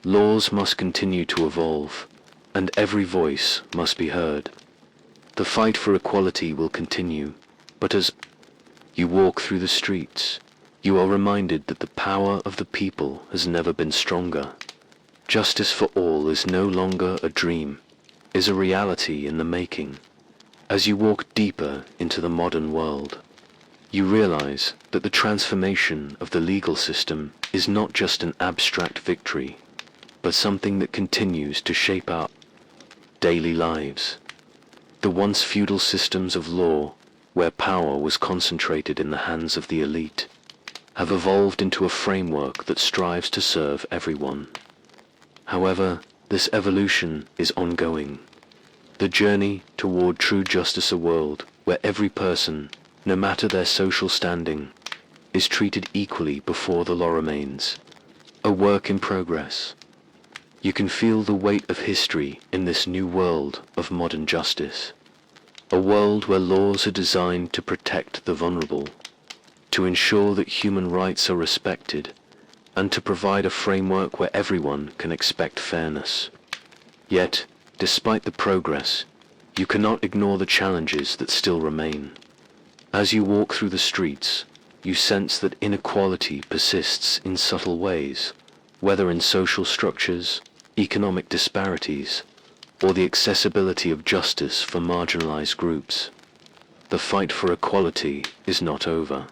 Laws must continue to evolve, and every voice must be heard. The fight for equality will continue, but as you walk through the streets, you are reminded that the power of the people has never been stronger. Justice for all is no longer a dream, is a reality in the making. As you walk deeper into the modern world, you realize that the transformation of the legal system is not just an abstract victory, but something that continues to shape our daily lives. The once feudal systems of law, where power was concentrated in the hands of the elite, have evolved into a framework that strives to serve everyone. However, this evolution is ongoing. The journey toward true justice a world where every person, no matter their social standing, is treated equally before the law remains a work in progress. You can feel the weight of history in this new world of modern justice, a world where laws are designed to protect the vulnerable, to ensure that human rights are respected, and to provide a framework where everyone can expect fairness. Yet, despite the progress, you cannot ignore the challenges that still remain. As you walk through the streets, you sense that inequality persists in subtle ways, whether in social structures, economic disparities, or the accessibility of justice for marginalized groups. The fight for equality is not over.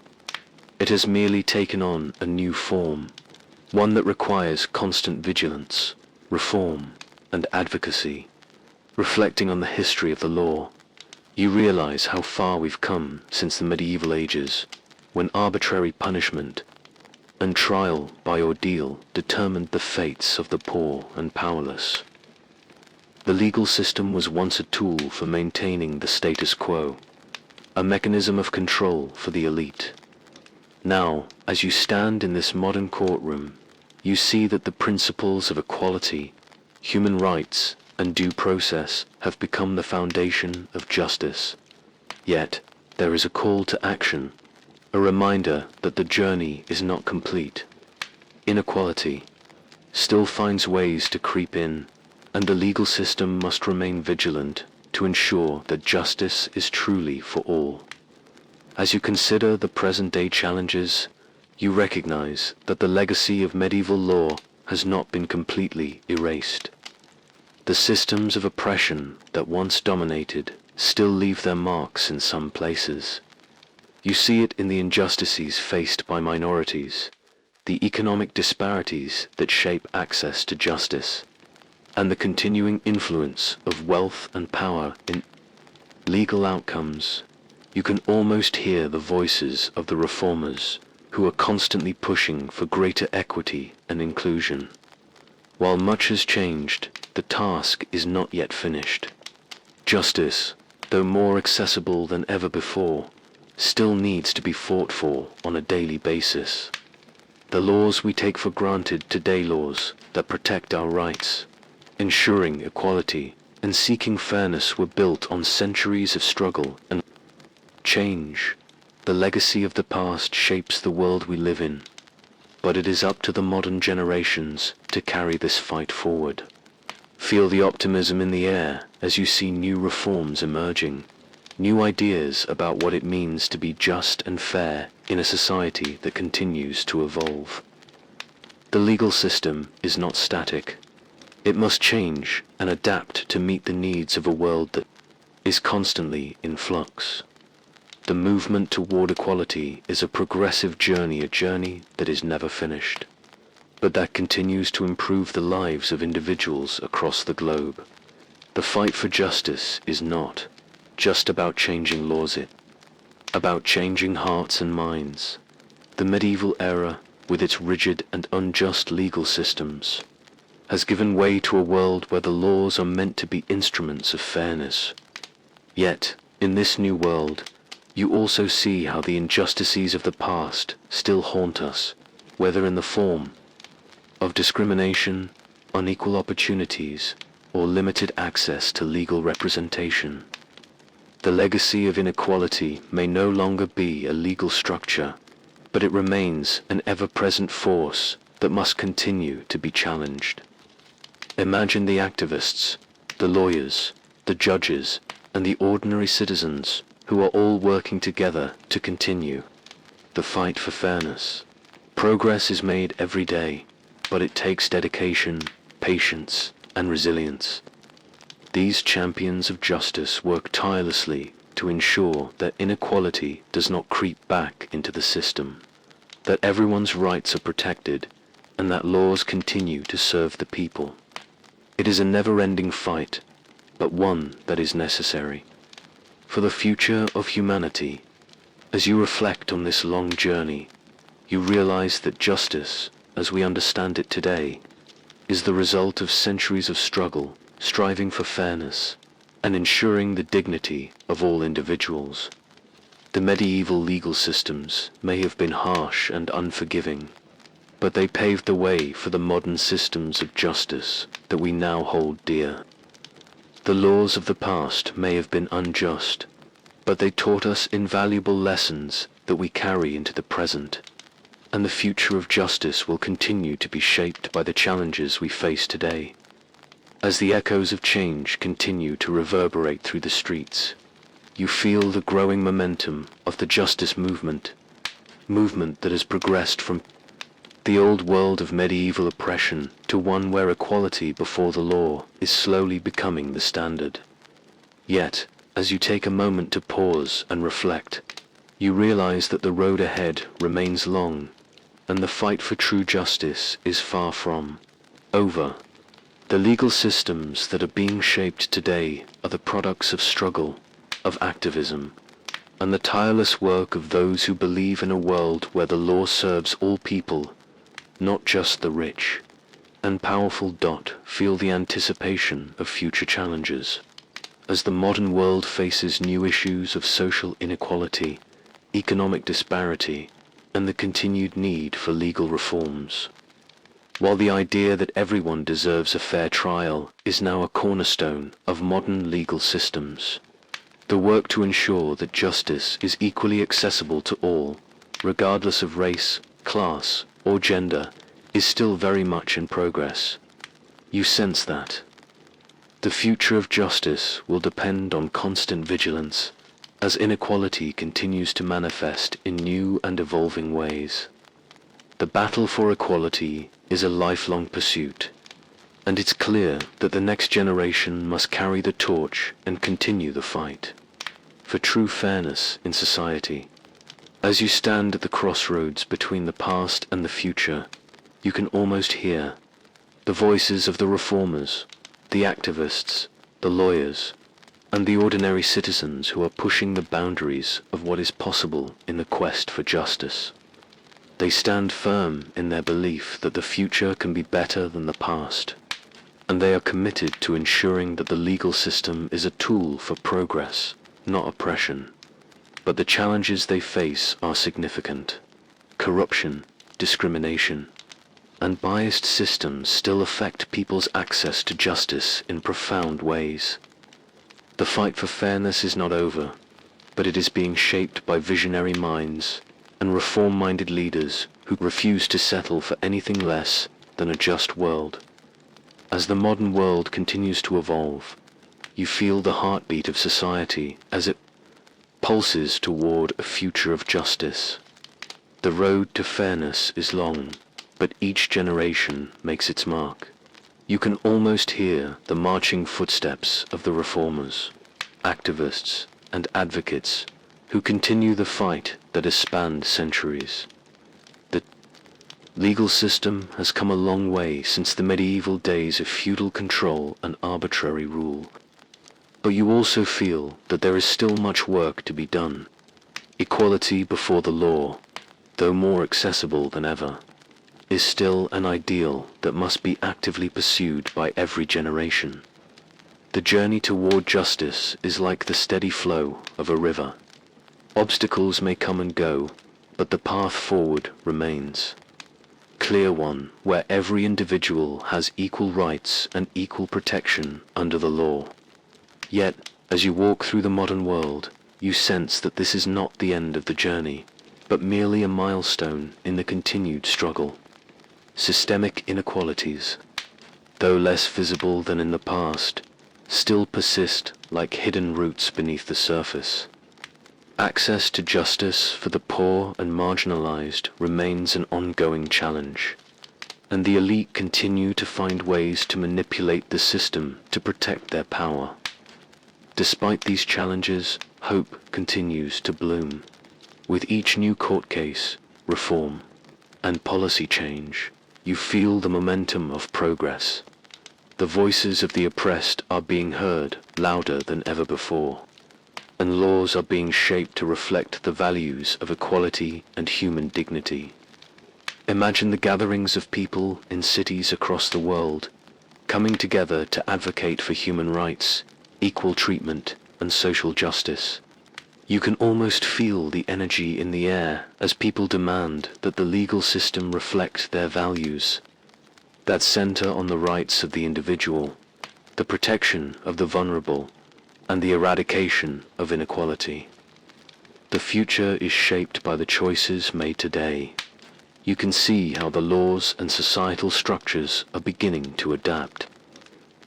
It has merely taken on a new form, one that requires constant vigilance, reform, and advocacy. Reflecting on the history of the law, you realize how far we've come since the medieval ages, when arbitrary punishment and trial by ordeal determined the fates of the poor and powerless. The legal system was once a tool for maintaining the status quo, a mechanism of control for the elite. Now, as you stand in this modern courtroom, you see that the principles of equality, human rights, and due process have become the foundation of justice. Yet, there is a call to action, a reminder that the journey is not complete. Inequality still finds ways to creep in, and the legal system must remain vigilant to ensure that justice is truly for all. As you consider the present-day challenges, you recognize that the legacy of medieval law has not been completely erased. The systems of oppression that once dominated still leave their marks in some places. You see it in the injustices faced by minorities, the economic disparities that shape access to justice, and the continuing influence of wealth and power in legal outcomes. You can almost hear the voices of the reformers who are constantly pushing for greater equity and inclusion. While much has changed, the task is not yet finished. Justice, though more accessible than ever before, still needs to be fought for on a daily basis. The laws we take for granted today, laws that protect our rights, ensuring equality, and seeking fairness, were built on centuries of struggle and change. The legacy of the past shapes the world we live in, but it is up to the modern generations to carry this fight forward. Feel the optimism in the air as you see new reforms emerging, new ideas about what it means to be just and fair in a society that continues to evolve. The legal system is not static. It must change and adapt to meet the needs of a world that is constantly in flux. The movement toward equality is a progressive journey, a journey that is never finished, but that continues to improve the lives of individuals across the globe. The fight for justice is not just about changing laws, it's about changing hearts and minds. The medieval era, with its rigid and unjust legal systems, has given way to a world where the laws are meant to be instruments of fairness. Yet, in this new world, you also see how the injustices of the past still haunt us, whether in the form of discrimination, unequal opportunities, or limited access to legal representation. The legacy of inequality may no longer be a legal structure, but it remains an ever-present force that must continue to be challenged. Imagine the activists, the lawyers, the judges, and the ordinary citizens who are all working together to continue the fight for fairness. Progress is made every day, but it takes dedication, patience, and resilience. These champions of justice work tirelessly to ensure that inequality does not creep back into the system, that everyone's rights are protected, and that laws continue to serve the people. It is a never-ending fight, but one that is necessary. For the future of humanity, as you reflect on this long journey, you realize that justice, as we understand it today, is the result of centuries of struggle, striving for fairness, and ensuring the dignity of all individuals. The medieval legal systems may have been harsh and unforgiving, but they paved the way for the modern systems of justice that we now hold dear. The laws of the past may have been unjust, but they taught us invaluable lessons that we carry into the present, and the future of justice will continue to be shaped by the challenges we face today. As the echoes of change continue to reverberate through the streets, you feel the growing momentum of the justice movement that has progressed from the old world of medieval oppression to one where equality before the law is slowly becoming the standard. Yet, as you take a moment to pause and reflect, you realize that the road ahead remains long, and the fight for true justice is far from over. The legal systems that are being shaped today are the products of struggle, of activism, and the tireless work of those who believe in a world where the law serves all people, not just the rich and powerful. Feel the anticipation of future challenges. As the modern world faces new issues of social inequality, economic disparity, and the continued need for legal reforms. While the idea that everyone deserves a fair trial is now a cornerstone of modern legal systems, the work to ensure that justice is equally accessible to all, regardless of race, class, or gender, is still very much in progress. You sense that. The future of justice will depend on constant vigilance, as inequality continues to manifest in new and evolving ways. The battle for equality is a lifelong pursuit, and it's clear that the next generation must carry the torch and continue the fight for true fairness in society. As you stand at the crossroads between the past and the future, you can almost hear the voices of the reformers, the activists, the lawyers, and the ordinary citizens who are pushing the boundaries of what is possible in the quest for justice. They stand firm in their belief that the future can be better than the past, and they are committed to ensuring that the legal system is a tool for progress, not oppression. But the challenges they face are significant. Corruption, discrimination, and biased systems still affect people's access to justice in profound ways. The fight for fairness is not over, but it is being shaped by visionary minds and reform-minded leaders who refuse to settle for anything less than a just world. As the modern world continues to evolve, you feel the heartbeat of society as it pulses toward a future of justice. The road to fairness is long, but each generation makes its mark. You can almost hear the marching footsteps of the reformers, activists, and advocates who continue the fight that has spanned centuries. The legal system has come a long way since the medieval days of feudal control and arbitrary rule. But you also feel that there is still much work to be done. Equality before the law, though more accessible than ever, is still an ideal that must be actively pursued by every generation. The journey toward justice is like the steady flow of a river. Obstacles may come and go, but the path forward remains. Clear one where every individual has equal rights and equal protection under the law. Yet, as you walk through the modern world, you sense that this is not the end of the journey, but merely a milestone in the continued struggle. Systemic inequalities, though less visible than in the past, still persist like hidden roots beneath the surface. Access to justice for the poor and marginalized remains an ongoing challenge, and the elite continue to find ways to manipulate the system to protect their power. Despite these challenges, hope continues to bloom. With each new court case, reform, and policy change, you feel the momentum of progress. The voices of the oppressed are being heard louder than ever before, and laws are being shaped to reflect the values of equality and human dignity. Imagine the gatherings of people in cities across the world, coming together to advocate for human rights, equal treatment, and social justice. You can almost feel the energy in the air as people demand that the legal system reflect their values, that center on the rights of the individual, the protection of the vulnerable, and the eradication of inequality. The future is shaped by the choices made today. You can see how the laws and societal structures are beginning to adapt,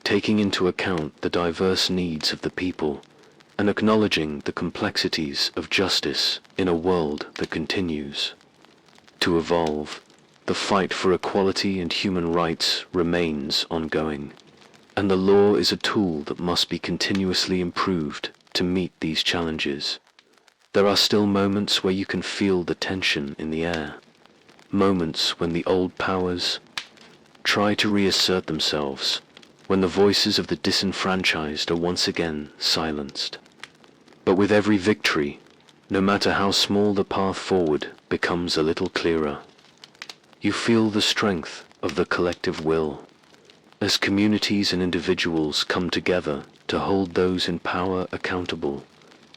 taking into account the diverse needs of the people and acknowledging the complexities of justice in a world that continues to evolve. The fight for equality and human rights remains ongoing, and the law is a tool that must be continuously improved to meet these challenges. There are still moments where you can feel the tension in the air, moments when the old powers try to reassert themselves, when the voices of the disenfranchised are once again silenced. But with every victory, no matter how small, the path forward becomes a little clearer. You feel the strength of the collective will, as communities and individuals come together to hold those in power accountable,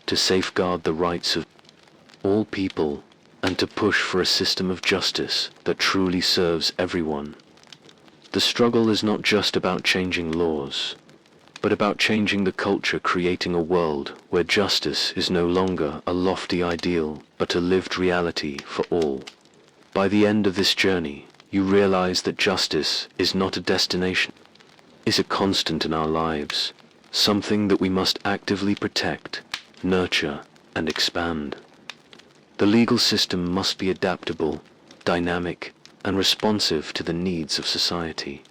to safeguard the rights of all people, and to push for a system of justice that truly serves everyone. The struggle is not just about changing laws, but about changing the culture, creating a world where justice is no longer a lofty ideal, but a lived reality for all. By the end of this journey, you realize that justice is not a destination, it's a constant in our lives, something that we must actively protect, nurture, and expand. The legal system must be adaptable, dynamic, and responsive to the needs of society.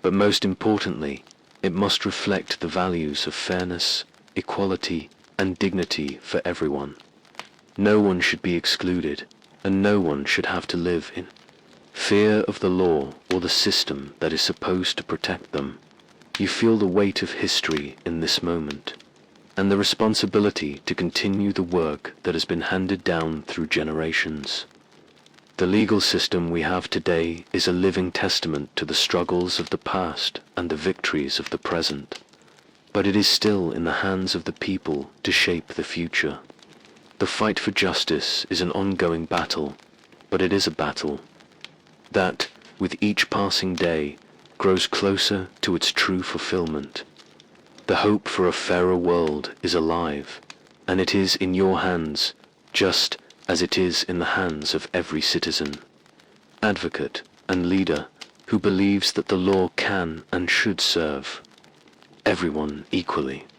But most importantly, it must reflect the values of fairness, equality, and dignity for everyone. No one should be excluded, and no one should have to live in fear of the law or the system that is supposed to protect them. You feel the weight of history in this moment, and the responsibility to continue the work that has been handed down through generations. The legal system we have today is a living testament to the struggles of the past and the victories of the present, but it is still in the hands of the people to shape the future. The fight for justice is an ongoing battle, but it is a battle that, with each passing day, grows closer to its true fulfillment. The hope for a fairer world is alive, and it is in your hands, just as it is in the hands of every citizen, advocate, and leader who believes that the law can and should serve everyone equally.